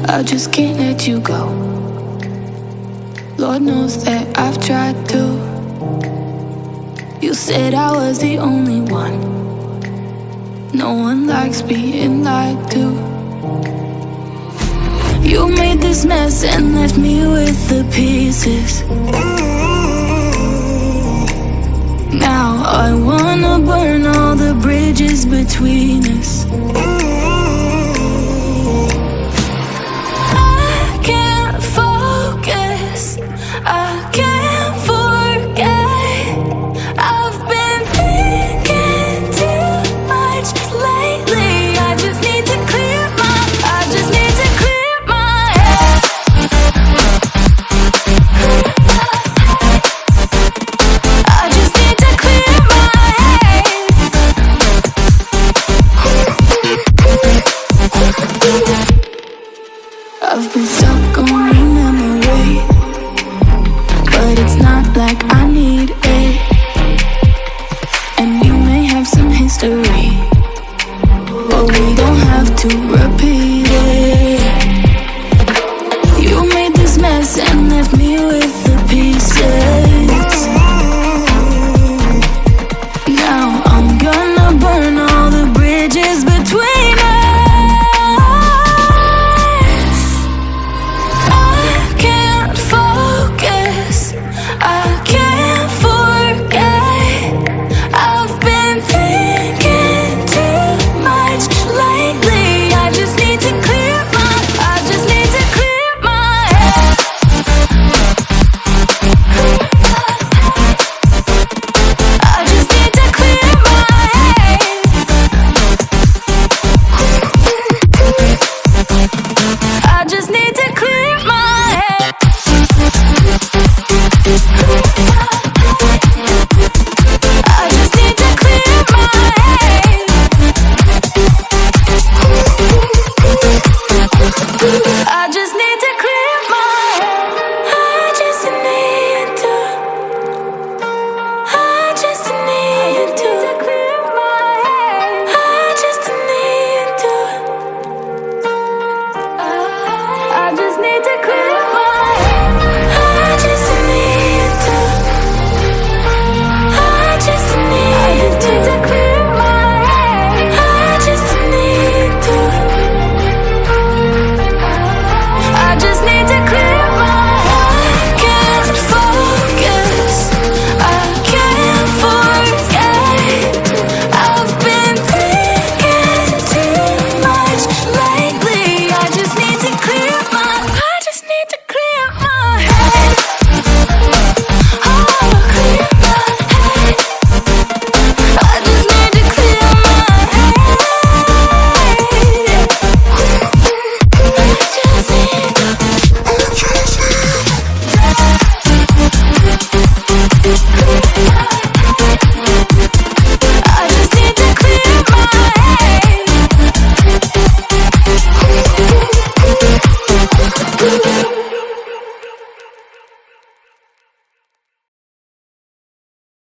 I just can't let you go. Lord knows that I've tried to. You said I was the only one. No one likes being lied to. You made this mess and left me with the pieces. Now I wanna burn all the bridges between us. I can't focus, I can't forget. I've been thinking too much lately. I just need to clear my head. I just need to clear my head. I've been stuck on a memory, but it's not like I need it. And you may have some history, but we don't have to repeat.